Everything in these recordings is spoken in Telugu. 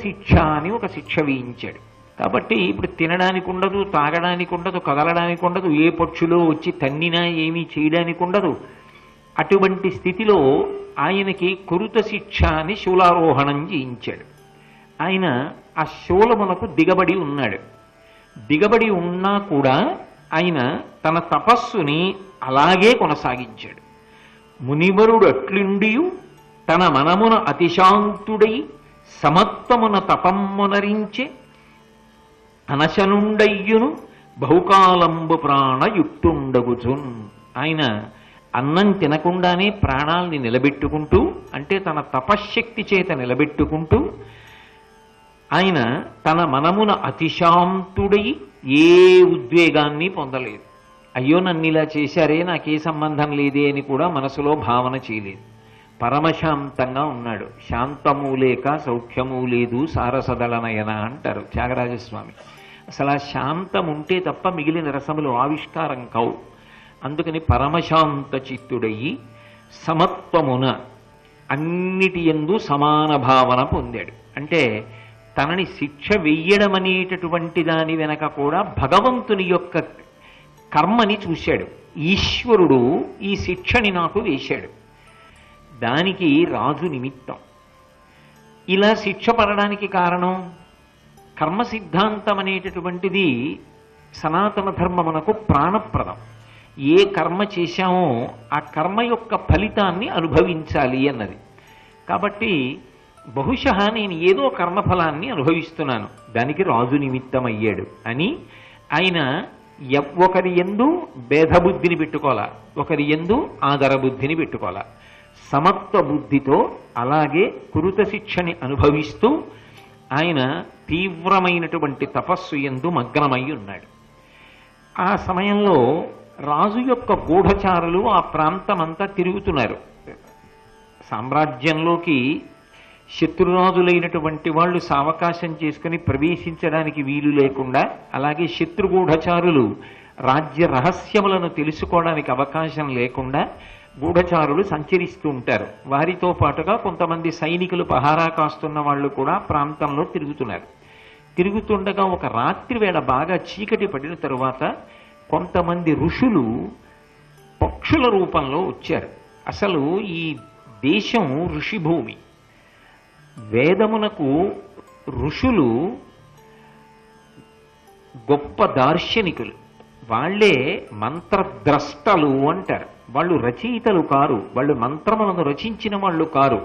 శిక్ష అని ఒక శిక్ష వేయించాడు. కాబట్టి ఇప్పుడు తినడానికి ఉండదు, తాగడానికి ఉండదు, కదలడానికి ఉండదు, ఏ పక్షులో వచ్చి తన్నినా ఏమీ చేయడానికి ఉండదు. అటువంటి స్థితిలో ఆయనకి కురుత శిక్ష అని శూలారోహణం చేయించాడు. ఆయన ఆ శూలమునకు దిగబడి ఉన్నాడు. దిగబడి ఉన్నా కూడా ఆయన తన తపస్సుని అలాగే కొనసాగించాడు. మునివరుడు అట్లుండియు తన మనమున అతిశాంతుడై సమత్వమున తపమ్మునరించే అనశనుండయ్యును బహుకాలంబు ప్రాణయుక్తుండగుచున్. ఆయన అన్నం తినకుండానే ప్రాణాల్ని నిలబెట్టుకుంటూ, అంటే తన తపశ్శక్తి చేత నిలబెట్టుకుంటూ, ఆయన తన మనమున అతిశాంతుడై ఏ ఉద్వేగాన్ని పొందలేదు. అయ్యో నన్ను ఇలా చేశారే, నాకే సంబంధం లేదే అని కూడా మనసులో భావన చేయలేదు. పరమశాంతంగా ఉన్నాడు. శాంతము లేక సౌఖ్యము లేదు సారసదళనయన అంటారు త్యాగరాజస్వామి. అసలు ఆ శాంతం ఉంటే తప్ప మిగిలిన రసములు ఆవిష్కారం కావు. అందుకని పరమశాంత చిత్తుడయి సమత్వమున అన్నిటి యందు సమాన భావన పొందాడు. అంటే తనని శిక్ష వెయ్యడం అనేటటువంటి దాని వెనక కూడా భగవంతుని యొక్క కర్మని చూశాడు. ఈశ్వరుడు ఈ శిక్షని నాకు వేశాడు, దానికి రాజు నిమిత్తం. ఇలా శిక్ష పడడానికి కారణం కర్మ సిద్ధాంతం అనేటటువంటిది సనాతన ధర్మమునకు ప్రాణప్రదం. ఏ కర్మ చేశామో ఆ కర్మ యొక్క ఫలితాన్ని అనుభవించాలి అన్నది. కాబట్టి బహుశः నేను ఏదో కర్మఫలాన్ని అనుభవిస్తున్నాను, దానికి రాజు నిమిత్తమయ్యాడు అని ఆయన ఒకరి యందు భేదబుద్ధిని పెట్టుకోవాలా, ఒకరి యందు ఆదర బుద్ధిని పెట్టుకోవాలా. సమత్వ బుద్ధితో అలాగే కురుత శిక్షని అనుభవిస్తూ ఆయన తీవ్రమైనటువంటి తపస్సు యందు మగ్నమై ఉన్నాడు. ఆ సమయంలో రాజు యొక్క గూఢచారులు ఆ ప్రాంతమంతా తిరుగుతున్నారు. సామ్రాజ్యంలోకి శత్రురాజులైనటువంటి వాళ్ళు సావకాశం చేసుకుని ప్రవేశించడానికి వీలు లేకుండా, అలాగే శత్రుగూఢచారులు రాజ్య రహస్యములను తెలుసుకోవడానికి అవకాశం లేకుండా గూఢచారులు సంచరిస్తూ ఉంటారు. వారితో పాటుగా కొంతమంది సైనికులు పహారా కాస్తున్న వాళ్ళు కూడా ప్రాంతంలో తిరుగుతున్నారు. తిరుగుతుండగా ఒక రాత్రి వేళ బాగా చీకటి పడిన తరువాత కొంతమంది ఋషులు పక్షుల రూపంలో వచ్చారు. అసలు ఈ దేశం ఋషిభూమి. వేదమునకు ఋషులు గొప్ప దార్శనికులు. వాళ్లే మంత్రద్రష్టలు అంటారు. వాళ్ళు రచయితలు కారు, వాళ్ళు మంత్రములను రచించిన వాళ్ళు కారు.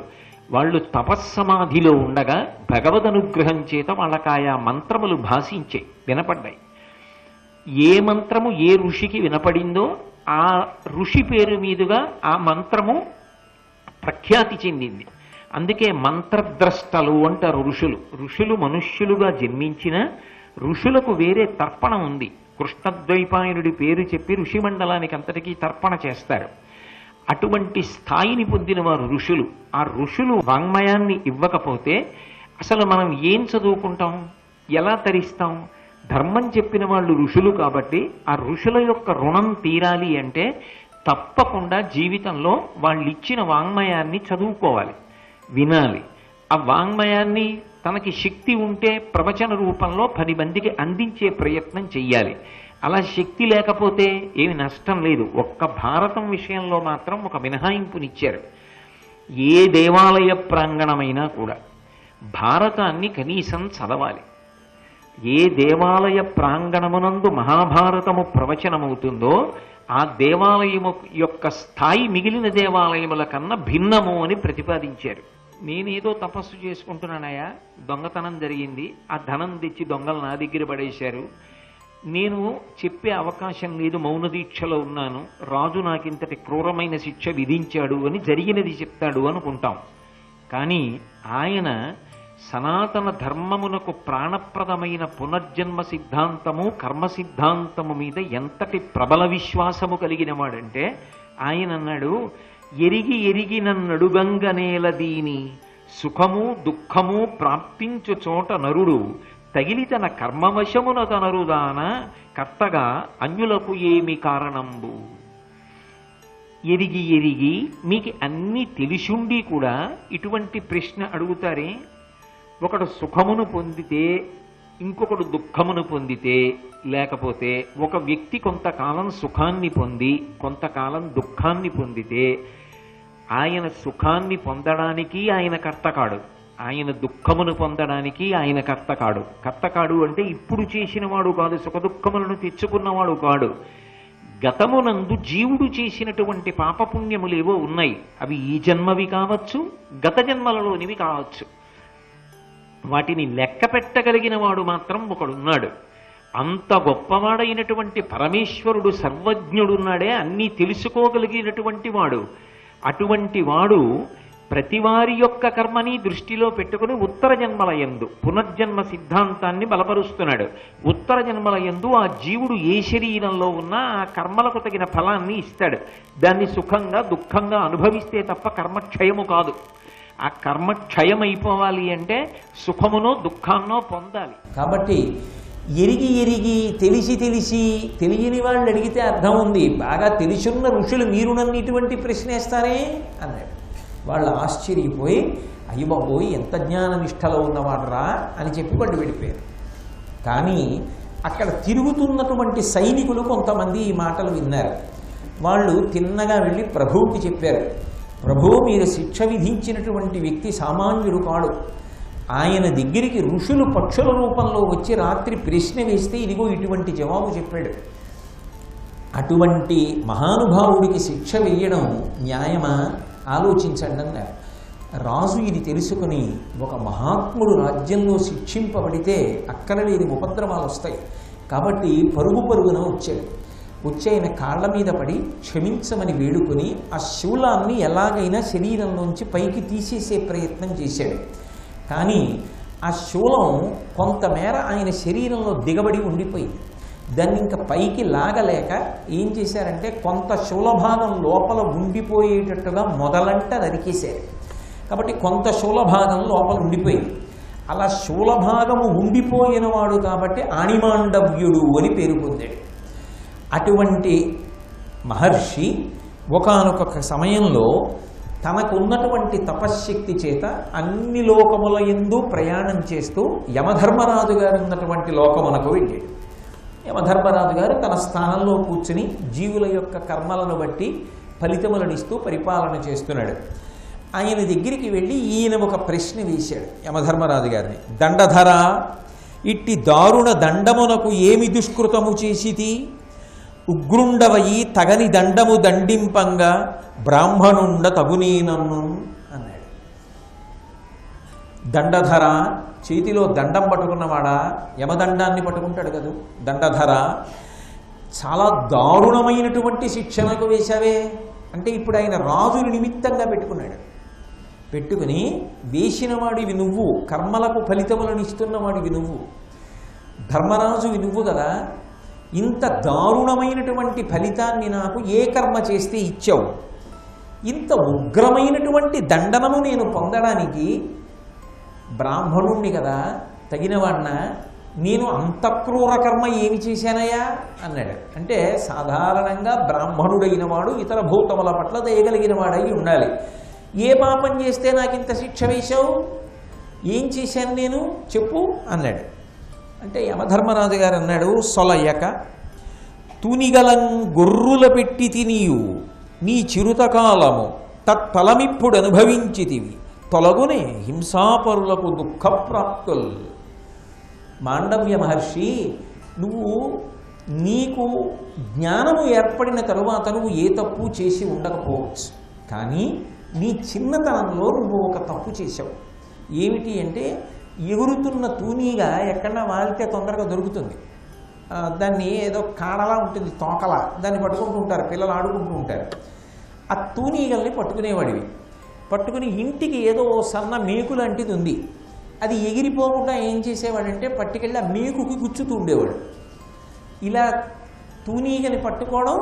వాళ్ళు తపస్సమాధిలో ఉండగా భగవదనుగ్రహం చేత వాళ్ళకాయా మంత్రములు భాషించే వినపడ్డాయి. ఏ మంత్రము ఏ ఋషికి వినపడిందో ఆ ఋషి పేరు మీదుగా ఆ మంత్రము ప్రఖ్యాతి చెందింది. అందుకే మంత్రద్రష్టలు అంటారు ఋషులు. ఋషులు మనుష్యులుగా జన్మించిన ఋషులకు వేరే తర్పణం ఉంది. కృష్ణద్వైపాయనుడి పేరు చెప్పి ఋషి మండలానికి అంతటికీ తర్పణ చేస్తారు. అటువంటి స్థాయిని పొందిన వారు ఋషులు. ఆ ఋషులు వాంగ్మయాన్ని ఇవ్వకపోతే అసలు మనం ఏం చదువుకుంటాం, ఎలా తరిస్తాం? ధర్మం చెప్పిన వాళ్ళు ఋషులు కాబట్టి ఆ ఋషుల యొక్క రుణం తీరాలి అంటే తప్పకుండా జీవితంలో వాళ్ళు ఇచ్చిన వాంగ్మయాన్ని చదువుకోవాలి, వినాలి. ఆ వాంగ్మయాన్ని తనకి శక్తి ఉంటే ప్రవచన రూపంలో 10 మందికి అందించే ప్రయత్నం చెయ్యాలి. అలా శక్తి లేకపోతే ఏమి నష్టం లేదు. ఒక్క భారతం విషయంలో మాత్రం ఒక మినహాయింపునిచ్చారు. ఏ దేవాలయ ప్రాంగణమైనా కూడా భారతాన్ని కనీసం చదవాలి. ఏ దేవాలయ ప్రాంగణమునందు మహాభారతము ప్రవచనమవుతుందో ఆ దేవాలయము యొక్క స్థాయి మిగిలిన దేవాలయముల కన్నా భిన్నము అని ప్రతిపాదించారు. నేనేదో తపస్సు చేసుకుంటున్నానయా, దొంగతనం జరిగింది, ఆ ధనం తెచ్చి దొంగలు నా దగ్గర పడేశారు, నేను చెప్పే అవకాశం లేదు, మౌన దీక్షలో ఉన్నాను, రాజు నాకింతటి క్రూరమైన శిక్ష విధించాడు అని జరిగినది చెప్తాడు అనుకుంటాం. కానీ ఆయన సనాతన ధర్మమునకు ప్రాణప్రదమైన పునర్జన్మ సిద్ధాంతము, కర్మ సిద్ధాంతము మీద ఎంతటి ప్రబల విశ్వాసము కలిగిన వాడంటే ఆయన అన్నాడు, ఎరిగి ఎరిగి నన్నడుగంగనేల దీని సుఖము దుఃఖము ప్రాప్తించు చోట నరుడు తగిలి తన కర్మవశమున తనరుదాన కర్తగా అన్యులకు ఏమి కారణంబు. ఎరిగి ఎరిగి మీకు అన్నీ తెలిసుండి కూడా ఇటువంటి ప్రశ్న అడుగుతారే? ఒకడు సుఖమును పొందితే ఇంకొకడు దుఃఖమును పొందితే, లేకపోతే ఒక వ్యక్తి కొంతకాలం సుఖాన్ని పొంది కొంతకాలం దుఃఖాన్ని పొందితే, ఆయన సుఖాన్ని పొందడానికి ఆయన కర్త కాడు, ఆయన దుఃఖమును పొందడానికి ఆయన కర్త కాడు. కర్త కాడు అంటే ఇప్పుడు చేసిన వాడు కాదు, సుఖ దుఃఖములను తెచ్చుకున్నవాడు కాడు. గతమునందు జీవుడు చేసినటువంటి పాపపుణ్యములు ఏవో ఉన్నాయి, అవి ఈ జన్మవి కావచ్చు, గత జన్మలలోనివి కావచ్చు. వాటిని లెక్క పెట్టగలిగిన వాడు మాత్రం ఒకడున్నాడు. అంత గొప్పవాడైనటువంటి పరమేశ్వరుడు సర్వజ్ఞుడున్నాడే, అన్నీ తెలుసుకోగలిగినటువంటి వాడు. అటువంటి వాడు ప్రతివారి యొక్క కర్మని దృష్టిలో పెట్టుకుని ఉత్తర జన్మల యందు పునర్జన్మ సిద్ధాంతాన్ని బలపరుస్తున్నాడు. ఉత్తర జన్మల యందు ఆ జీవుడు ఏ శరీరంలో ఉన్నా ఆ కర్మలకు తగిన ఫలాన్ని ఇస్తాడు. దాన్ని సుఖంగా దుఃఖంగా అనుభవిస్తే తప్ప కర్మక్షయము కాదు. ఆ కర్మక్షయం అయిపోవాలి అంటే సుఖమునో దుఃఖాన్నో పొందాలి. కాబట్టి ఎరిగి ఎరిగి తెలిసి తెలిసి తెలియని వాళ్ళు అడిగితే అర్థం ఉంది, బాగా తెలిసున్న ఋషులు మీరు నన్ను ఇటువంటి ప్రశ్నేస్తారే అన్నాడు. వాళ్ళు ఆశ్చర్యపోయి అయ్య బాబోయ్ ఎంత జ్ఞాననిష్టలో ఉన్నవాడరా అని చెప్పి పట్టు వెళ్ళిపోయారు. కానీ అక్కడ తిరుగుతున్నటువంటి సైనికులు కొంతమంది ఈ మాటలు విన్నారు. వాళ్ళు తిన్నగా వెళ్ళి ప్రభువుకి చెప్పారు, ప్రభు మీరు శిక్ష విధించినటువంటి వ్యక్తి సామాన్యుడు కాడు. ఆయన దగ్గరికి ఋషులు పక్షుల రూపంలో వచ్చి రాత్రి ప్రశ్న వేస్తే ఇదిగో ఇటువంటి జవాబు చెప్పాడు. అటువంటి మహానుభావుడికి శిక్ష వేయడం న్యాయమా? ఆలోచించండి అన్నారు. రాజు ఇది తెలుసుకుని ఒక మహాత్ముడు రాజ్యంలో శిక్షింపబడితే అక్కడ లేని ఉపద్రవాలు వస్తాయి కాబట్టి పరుగు పరుగున వచ్చాడు. వచ్చి ఆయన కాళ్ల మీద పడి క్షమించమని వేడుకొని ఆ శూలాన్ని ఎలాగైనా శరీరంలోంచి పైకి తీసేసే ప్రయత్నం చేశాడు. కానీ ఆ శూలం కొంతమేర ఆయన శరీరంలో దిగబడి ఉండిపోయింది. దాన్ని ఇంకా పైకి లాగలేక ఏం చేశారంటే కొంత శూలభాగం లోపల ఉండిపోయేటట్టుగా మొదలంట నరికేశారు. కాబట్టి కొంత శూలభాగం లోపల ఉండిపోయింది. అలా శూలభాగము ఉండిపోయినవాడు కాబట్టి ఆణిమాండవ్యుడు అని పేరు పొందాడు. అటువంటి మహర్షి ఒకానొక సమయంలో తనకున్నటువంటి తపశ్శక్తి చేత అన్ని లోకముల యందు ప్రయాణం చేస్తూ యమధర్మరాజు గారు ఉన్నటువంటి లోకమునకు వెళ్ళాడు. యమధర్మరాజు గారు తన స్థానంలో కూర్చుని జీవుల యొక్క కర్మలను బట్టి ఫలితములనిస్తూ పరిపాలన చేస్తున్నాడు. ఆయన దగ్గరికి వెళ్ళి ఈయన ఒక ప్రశ్న వేశాడు యమధర్మరాజు గారిని. దండధర, ఇట్టి దారుణ దండమునకు ఏమి దుష్కృతము చేసితి? ఉగ్రుండవయి తగని దండము దండింపంగా బ్రాహ్మణుండ తగునేనన్ను అన్నాడు. దండధర, చేతిలో దండం పట్టుకున్నవాడా యమదండాన్ని పట్టుకుంటాడు కదా, దండధర చాలా దారుణమైనటువంటి శిక్షణకు వేశావే అంటే ఇప్పుడు ఆయన రాజుని నిమిత్తంగా పెట్టుకున్నాడు. పెట్టుకుని వేసినవాడివి నువ్వు, కర్మలకు ఫలితములను ఇస్తున్నవాడివి నువ్వు, ధర్మరాజువి నువ్వు కదా, ఇంత దారుణమైనటువంటి ఫలితాన్ని నాకు ఏ కర్మ చేస్తే ఇచ్చావు? ఇంత ఉగ్రమైనటువంటి దండనము నేను పొందడానికి బ్రాహ్మణుణ్ణి కదా, తగినవాడినా, నేను అంత క్రూర కర్మ ఏమి చేశానయ్యా అన్నాడు. అంటే సాధారణంగా బ్రాహ్మణుడైన వాడు ఇతర భూతముల పట్ల దయగలిగిన వాడై ఉండాలి. ఏ పాపం చేస్తే నాకు ఇంత శిక్ష వేశావు? ఏం చేశాను నేను చెప్పు అన్నాడు. అంటే యమధర్మరాజు గారు అన్నాడు, సొలయక తూనిగలం గొర్రుల పెట్టి తినియు నీ చిరుతకాలము తత్ఫలమిప్పుడు అనుభవించితివి తొలగునే హింసాపరులకు దుఃఖప్రాప్తుల్. మాండవ్య మహర్షి, నీకు జ్ఞానము ఏర్పడిన తరువాత నువ్వు ఏ తప్పు చేసి ఉండకపోవచ్చు, కానీ నీ చిన్నతనంలో నువ్వు ఒక తప్పు చేశావు. ఏమిటి అంటే ఎగురుతున్న తూనీగా ఎక్కడన్నా వాలితే తొందరగా దొరుకుతుంది. దాన్ని ఏదో కాడలా ఉంటుంది, తోకలా, దాన్ని పట్టుకుంటూ ఉంటారు పిల్లలు, ఆడుకుంటూ ఉంటారు. ఆ తూనీగల్ని పట్టుకునేవాడివి. పట్టుకుని ఇంటికి ఏదో సన్న మేకు లాంటిది ఉంది, అది ఎగిరిపోకుండా ఏం చేసేవాడంటే పట్టుకెళ్ళి ఆ మేకుకి గుచ్చుతూ ఉండేవాడు. ఇలా తూనీగని పట్టుకోవడం,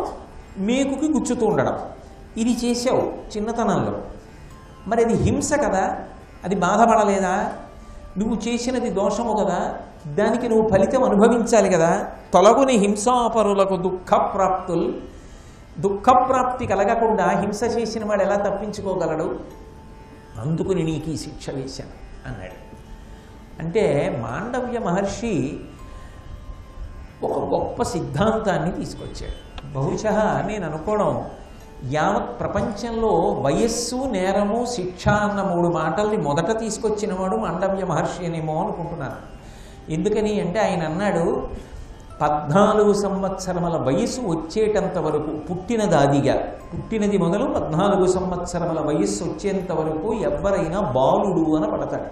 మేకుకి గుచ్చుతూ ఉండడం, ఇది చేసావు చిన్నతనంలో. మరి అది హింస కదా, అది బాధపడలేదా? నువ్వు చేసినది దోషము కదా, దానికి నువ్వు ఫలితం అనుభవించాలి కదా. తొలగుని హింసాపరులకు దుఃఖప్రాప్తులు, దుఃఖప్రాప్తి కలగకుండా హింస చేసిన వాడు ఎలా తప్పించుకోగలడు? అందుకుని నీకు ఈ శిక్ష వేశాను అన్నాడు. అంటే మాండవ్య మహర్షి ఒక గొప్ప సిద్ధాంతాన్ని తీసుకొచ్చాడు. బహుశः నేను అనుకోవడం యావత్ ప్రపంచంలో వయస్సు, నేరము, శిక్ష అన్న 3 మాటల్ని మొదట తీసుకొచ్చిన వాడు మాండవ్య మహర్షి అనేమో అనుకుంటున్నాను. ఎందుకని అంటే ఆయన అన్నాడు, 14 సంవత్సరముల వయస్సు వచ్చేటంత వరకు పుట్టినది మొదలు 14 సంవత్సరముల వయస్సు వచ్చేంత వరకు ఎవరైనా బాలుడు అని పడతాడు.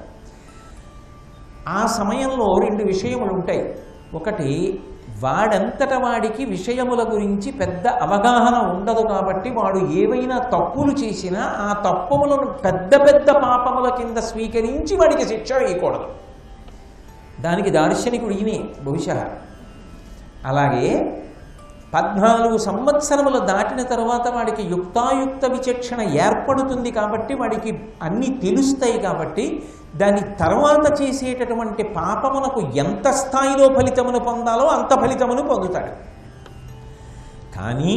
ఆ సమయంలో 2 విషయములు ఉంటాయి. ఒకటి, వాడంతట వాడికి విషయముల గురించి పెద్ద అవగాహన ఉండదు కాబట్టి వాడు ఏవైనా తప్పులు చేసినా ఆ తప్పులను పెద్ద పెద్ద పాపముల కింద స్వీకరించి వాడికి శిక్ష వేయకూడదు. దానికి దార్శనికుడు ఈయనే బహుశः. అలాగే 14 సంవత్సరములు దాటిన తర్వాత వాడికి యుక్తాయుక్త విచక్షణ ఏర్పడుతుంది కాబట్టి వాడికి అన్నీ తెలుస్తాయి కాబట్టి దాని తర్వాత చేసేటటువంటి పాపమునకు ఎంత స్థాయిలో ఫలితమును పొందాలో అంత ఫలితమును పొందుతాడు. కానీ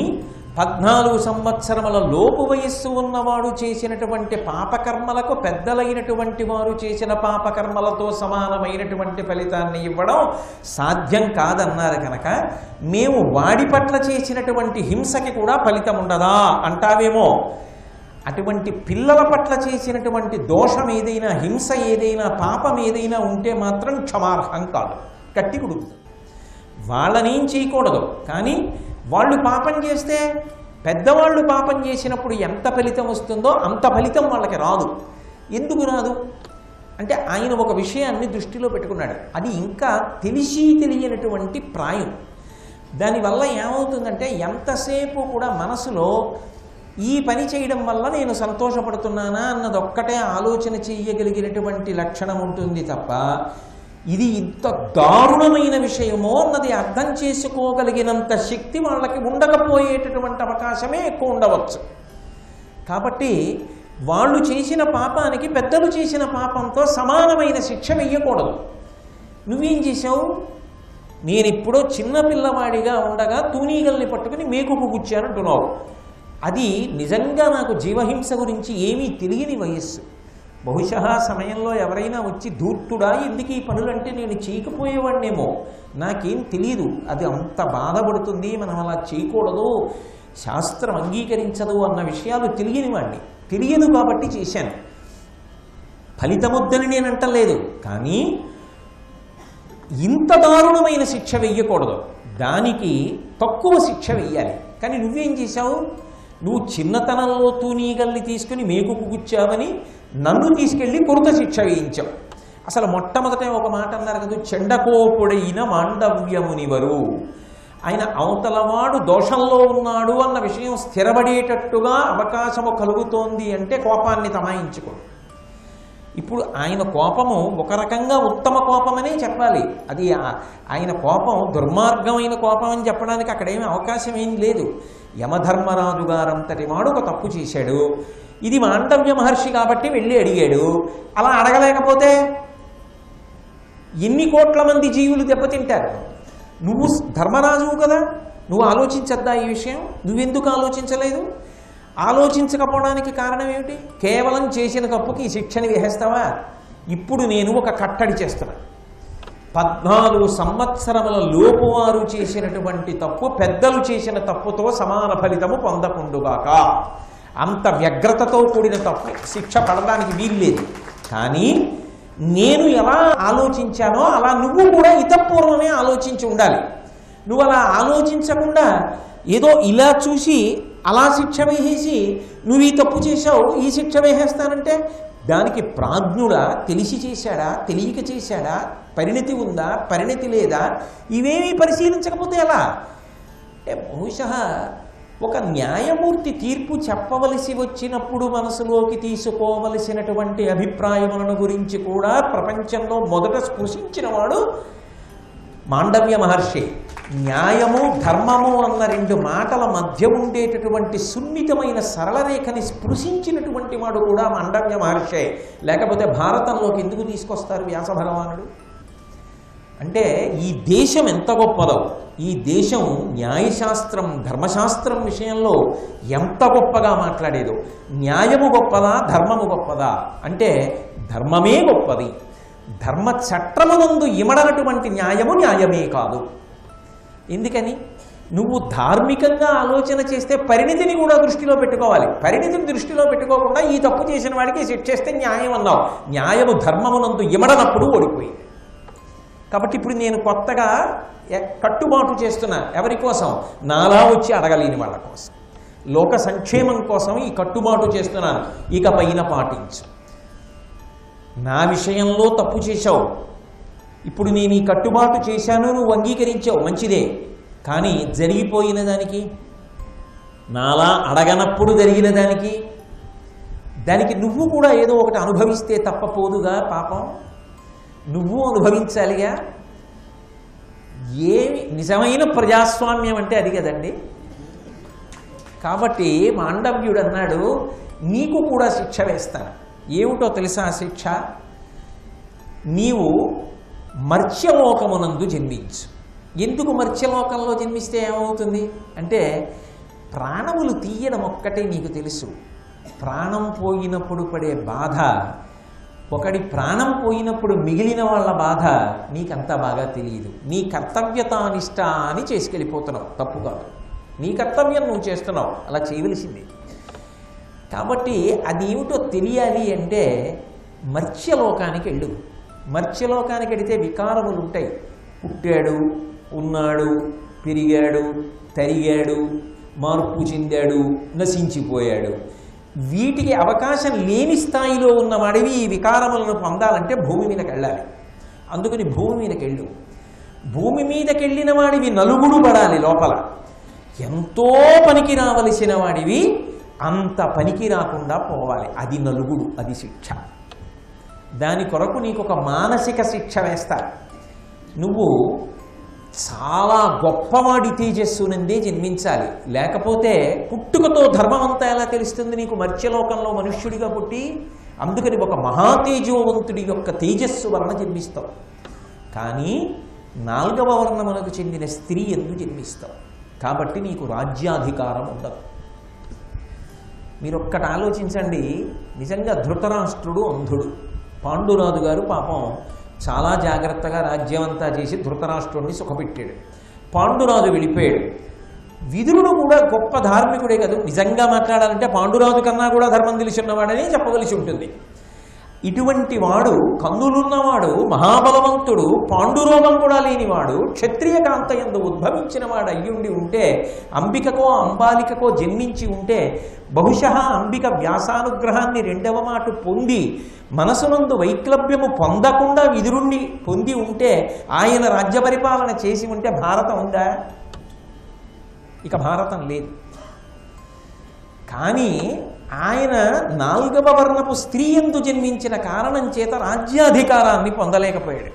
14 సంవత్సరముల లోపు వయస్సు ఉన్నవాడు చేసినటువంటి పాపకర్మలకు పెద్దలైనటువంటి వారు చేసిన పాపకర్మలతో సమానమైనటువంటి ఫలితాన్ని ఇవ్వడం సాధ్యం కాదన్నారు కనుక మేము వాడి పట్ల చేసినటువంటి హింసకి కూడా ఫలితం ఉండదా అంటావేమో. అటువంటి పిల్లల పట్ల చేసినటువంటి దోషం ఏదైనా, హింస ఏదైనా, పాపం ఏదైనా ఉంటే మాత్రం క్షమార్హం కాదు, కట్టి కుడుతుంది. వాళ్ళనేం చేయకూడదు. కానీ వాళ్ళు పాపం చేస్తే, పెద్దవాళ్ళు పాపం చేసినప్పుడు ఎంత ఫలితం వస్తుందో అంత ఫలితం వాళ్ళకి రాదు. ఎందుకు రాదు అంటే ఆయన ఒక విషయాన్ని దృష్టిలో పెట్టుకున్నాడు. అది ఇంకా తెలియనటువంటి ప్రాయం. దానివల్ల ఏమవుతుందంటే ఎంతసేపు కూడా మనసులో ఈ పని చేయడం వల్ల నేను సంతోషపడుతున్నానా అన్నది ఒక్కటే ఆలోచన చేయగలిగినటువంటి లక్షణం ఉంటుంది తప్ప ఇది ఇంత దారుణమైన విషయమో అన్నది అర్థం చేసుకోగలిగినంత శక్తి వాళ్ళకి ఉండకపోయేటటువంటి అవకాశమే ఎక్కువ ఉండవచ్చు. కాబట్టి వాళ్ళు చేసిన పాపానికి పెద్దలు చేసిన పాపంతో సమానమైన శిక్ష వెయ్యకూడదు. నువ్వేం చేశావు? నేనిప్పుడో చిన్నపిల్లవాడిగా ఉండగా తూనీగల్ని పట్టుకుని మేకుకు గుచ్చానంటున్నావు. అది నిజంగా నాకు జీవహింస గురించి ఏమీ తెలియని వయస్సు. బహుశः సమయంలో ఎవరైనా వచ్చి ధూర్తుడా ఎందుకు ఈ పనులంటే నేను చేయకపోయేవాడినేమో, నాకేం తెలియదు. అది అంత బాధపడుతుంది, మనం అలా చేయకూడదు, శాస్త్రం అంగీకరించదు అన్న విషయాలు తెలియని వాడిని. తెలియదు కాబట్టి చేశాను. ఫలితమొద్దని నేను అంటలేదు, కానీ ఇంత దారుణమైన శిక్ష వెయ్యకూడదు, దానికి తక్కువ శిక్ష వెయ్యాలి. కానీ నువ్వేం చేశావు? నువ్వు చిన్నతనంలో తూనీగల్ని తీసుకుని మేకుకు గుచ్చావని నన్ను తీసుకెళ్ళి కొరత శిక్ష వేయించావు. అసలు మొట్టమొదట ఒక మాట అన్నారు కదా, చెండకోపుడైన మాండవ్యమునివరు. ఆయన అవతలవాడు దోషంలో ఉన్నాడు అన్న విషయం స్థిరపడేటట్టుగా అవకాశము కలుగుతోంది అంటే కోపాన్ని తమాయించుకోడు. ఇప్పుడు ఆయన కోపము ఒక రకంగా ఉత్తమ కోపమనే చెప్పాలి. అది ఆయన కోపం దుర్మార్గమైన కోపం అని చెప్పడానికి అక్కడేమీ అవకాశం ఏం లేదు. యమధర్మరాజు గారంతటి వాడు ఒక తప్పు చేశాడు, ఇది మాండవ్య మహర్షి కాబట్టి వెళ్ళి అడిగాడు. అలా అడగలేకపోతే ఎన్ని కోట్ల మంది జీవులు దెబ్బతింటారు? నువ్వు ధర్మరాజువు కదా, నువ్వు ఆలోచించద్దా ఈ విషయం? నువ్వెందుకు ఆలోచించలేదు? ఆలోచించకపోవడానికి కారణం ఏమిటి? కేవలం చేసిన తప్పుకి శిక్షని వేసేస్తావా? ఇప్పుడు నేను ఒక కట్టడి చేస్తున్నా. 14 సంవత్సరముల లోపు వారు చేసినటువంటి తప్పు పెద్దలు చేసిన తప్పుతో సమాన ఫలితము పొందకుండుగాక. అంత వ్యగ్రతతో కూడిన తప్పు శిక్ష పడడానికి వీల్లేదు. కానీ నేను ఎలా ఆలోచించానో అలా నువ్వు కూడా ఇతపూర్వమే ఆలోచించి ఉండాలి. నువ్వు అలా ఆలోచించకుండా ఏదో ఇలా చూసి అలా శిక్ష వేసేసి నువ్వు ఈ తప్పు చేశావు ఈ శిక్ష వేసేస్తానంటే దానికి ప్రాజ్ఞుడా, తెలిసి చేశాడా, తెలియక చేశాడా, పరిణతి ఉందా, పరిణతి లేదా, ఇవేమీ పరిశీలించకపోతే ఎలా? అంటే బహుశः ఒక న్యాయమూర్తి తీర్పు చెప్పవలసి వచ్చినప్పుడు మనసులోకి తీసుకోవలసినటువంటి అభిప్రాయములను గురించి కూడా ప్రపంచంలో మొదట స్పృశించిన వాడు మాండవ్య మహర్షి. న్యాయము ధర్మము అన్న 2 మాటల మధ్య ఉండేటటువంటి సున్నితమైన సరళరేఖని స్పృశించినటువంటి వాడు కూడా మాండవ్య మహర్షే. లేకపోతే భారతంలోకి ఎందుకు తీసుకొస్తారు వ్యాస భగవానుడు? అంటే ఈ దేశం ఎంత గొప్పదో, ఈ దేశం న్యాయశాస్త్రం ధర్మశాస్త్రం విషయంలో ఎంత గొప్పగా మాట్లాడేదో. న్యాయము గొప్పదా ధర్మము గొప్పదా అంటే ధర్మమే గొప్పది. ధర్మ చట్టమునందు ఇమడనటువంటి న్యాయము న్యాయమే కాదు. ఎందుకని? నువ్వు ధార్మికంగా ఆలోచన చేస్తే పరిణితిని కూడా దృష్టిలో పెట్టుకోవాలి. పరిణితిని దృష్టిలో పెట్టుకోకుండా ఈ తప్పు చేసిన వాడికి శిక్ష చేస్తే న్యాయం అన్నావు. న్యాయము ధర్మమునందు ఇమడనప్పుడు ఓడిపోయింది. కాబట్టి ఇప్పుడు నేను కొత్తగా కట్టుబాటు చేస్తున్నా. ఎవరి కోసం? నాలా వచ్చి అడగలేని వాళ్ళ కోసం, లోక సంక్షేమం కోసం ఈ కట్టుబాటు చేస్తున్నాను. ఇక పైన పాటించు. నా విషయంలో తప్పు చేశావు, ఇప్పుడు నేను ఈ కట్టుబాటు చేశాను, నువ్వు అంగీకరించావు, మంచిదే. కానీ జరిగిపోయిన దానికి, నాలా అడగనప్పుడు జరిగిన దానికి నువ్వు కూడా ఏదో ఒకటి అనుభవిస్తే తప్పపోదుగా పాపం. నువ్వు అనుభవించాలిగా. ఏమి నిజమైన ప్రజాస్వామ్యం అంటే అది కదండి. కాబట్టి మాండవ్యుడు అన్నాడు, నీకు కూడా శిక్ష వేస్తాను. ఏమిటో తెలుసా శిక్ష? నీవు మర్త్యలోకమునందు జన్మించు. ఎందుకు మర్త్యలోకంలో జన్మిస్తే ఏమవుతుంది అంటే, ప్రాణములు తీయడం ఒక్కటే నీకు తెలుసు. ప్రాణం పోయినప్పుడు పడే బాధ, ఒకడి ప్రాణం పోయినప్పుడు మిగిలిన వాళ్ళ బాధ నీకంత బాగా తెలియదు. నీ కర్తవ్యతానిష్ట అని చేసుకెళ్ళిపోతున్నావు. తప్పు కాదు, నీ కర్తవ్యం నువ్వు చేస్తున్నావు, అలా చేయవలసిందే. కాబట్టి అది ఏమిటో తెలియాలి అంటే మర్త్యలోకానికి వెళ్ళు. మర్త్యలోకానికి వెళితే వికారములు ఉంటాయి. పుట్టాడు, ఉన్నాడు, పెరిగాడు, తరిగాడు, మార్పు చెందాడు, నశించిపోయాడు. వీటికి అవకాశం లేని స్థాయిలో ఉన్నవాడివి ఈ వికారములను పొందాలంటే భూమి మీదకి వెళ్ళాలి. అందుకని భూమి మీదకి వెళ్ళు. భూమి మీదకి వెళ్ళిన వాడివి నలుగుడు పడాలి లోపల. ఎంతో పనికి రావలసిన వాడివి అంత పనికి రాకుండా పోవాలి. అది నలుగుడు, అది శిక్ష. దాని కొరకు నీకు ఒక మానసిక శిక్ష వేస్తారు. నువ్వు చాలా గొప్పవాడి తేజస్సునందే జన్మించాలి. లేకపోతే పుట్టుకతో ధర్మం అంతా ఎలా తెలుస్తుంది నీకు? మర్త్యలోకంలో మనుష్యుడిగా పుట్టి. అందుకని ఒక మహాతేజోవంతుడి యొక్క తేజస్సు వలన జన్మిస్తావు. కానీ 4వ వర్ణములకు చెందిన స్త్రీ ఎందు జన్మిస్తావు. కాబట్టి నీకు రాజ్యాధికారం ఉండదు. మీరు ఒక్కటి ఆలోచించండి. నిజంగా ధృతరాష్ట్రుడు అంధుడు. పాండురాజు గారు పాపం చాలా జాగ్రత్తగా రాజ్యం అంతా చేసి ధృతరాష్ట్రుడిని సుఖపెట్టాడు. పాండురాజు వెళ్ళిపోయాడు. విదురుడు కూడా గొప్ప ధార్మికుడే కదా. నిజంగా మాట్లాడాలంటే పాండురాజు కన్నా కూడా ధర్మం తెలిసిన్నవాడని చెప్పవలసి ఉంటుంది. ఇటువంటి వాడు, కన్నులున్నవాడు, మహాబలవంతుడు, పాండురోగం కూడా లేనివాడు, క్షత్రియ కాంతయందు ఉద్భవించిన వాడు అయ్యుండి ఉంటే, అంబికకో అంబాలికకో జన్మించి ఉంటే, బహుశः అంబిక వ్యాసానుగ్రహాన్ని 2వ మాట పొంది మనసునందు వైక్లభ్యము పొందకుండా విదురుణ్ణి పొంది ఉంటే, ఆయన రాజ్య పరిపాలన చేసి ఉంటే భారతం ఉందా? ఇక భారతం లేదు. కానీ ఆయన 4వ వర్ణపు స్త్రీ యందు జన్మించిన కారణం చేత రాజ్యాధికారాన్ని పొందలేకపోయాడు.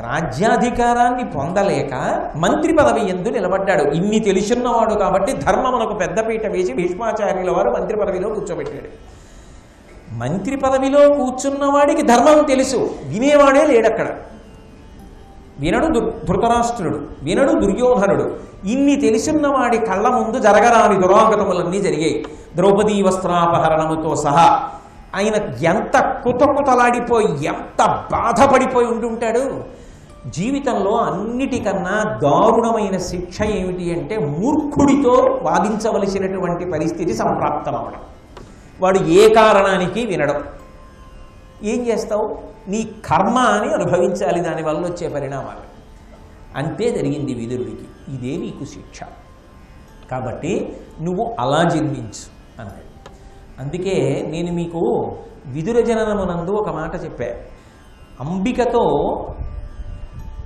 రాజ్యాధికారాన్ని పొందలేక మంత్రి పదవి యందు నిలబడ్డాడు. ఇన్ని తెలుసున్నవాడు కాబట్టి ధర్మమునకు పెద్దపీట వేసి భీష్మాచార్యుల వారు మంత్రి పదవిలో కూర్చోబెట్టాడు. మంత్రి పదవిలో కూర్చున్నవాడికి ధర్మం తెలుసు, వినేవాడే లేడక్కడ. వినడు ధృతరాష్ట్రుడు, వినడు దుర్యోధనుడు. ఇన్ని తెలిసిన్నవాడి కళ్ళ ముందు జరగరాని దురాగతములన్నీ జరిగాయి. ద్రౌపదీ వస్త్రాపహరణముతో సహా. ఆయన ఎంత కుతకుతలాడిపోయి, ఎంత బాధపడిపోయి ఉంటుంటాడు. జీవితంలో అన్నిటికన్నా దారుణమైన శిక్ష ఏమిటి అంటే మూర్ఖుడితో వాదించవలసినటువంటి పరిస్థితి సంప్రాప్తమవడం. వాడు ఏ కారణానికి వినడం. ఏం చేస్తావు? నీ కర్మ అని అనుభవించాలి, దానివల్ల వచ్చే పరిణామాలు. అంతే జరిగింది విదురుడికి. ఇదే నీకు శిక్ష. కాబట్టి నువ్వు అలా జన్మించు అన్నాడు. అందుకే నేను మీకు విదుర జననమునందు ఒక మాట చెప్పా. అంబికతో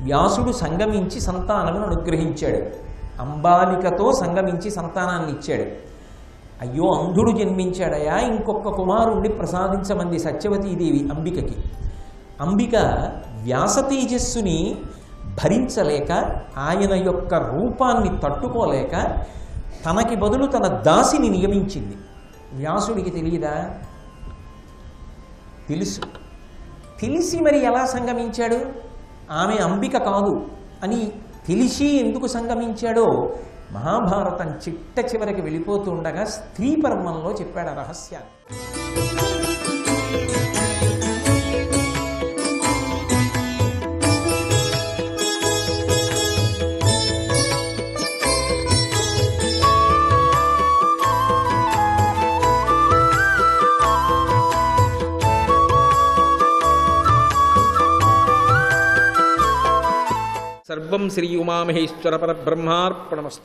వ్యాసుడు సంగమించి సంతానమును అనుగ్రహించాడు. అంబాలికతో సంగమించి సంతానాన్ని ఇచ్చాడు. అయ్యో అంధుడు జన్మించాడయా, ఇంకొక కుమారుణ్ణి ప్రసాదించమంది సత్యవతీదేవి అంబికకి. అంబిక వ్యాస తేజస్సుని భరించలేక, ఆయన యొక్క రూపాన్ని తట్టుకోలేక తనకి బదులు తన దాసిని నియమించింది. వ్యాసుడికి తెలియదా? తెలుసు. తెలిసి మరి ఎలా సంగమించాడు? ఆమె అంబిక కాదు అని తెలిసి ఎందుకు సంగమించాడో మహాభారతం చిట్ట చివరికి వెళ్ళిపోతుండగా స్త్రీ పర్వంలో చెప్పాడు ఆ రహస్యాన్ని. సర్వం శ్రీ ఉమామహేశ్వర పరబ్రహ్మార్పణమస్తు.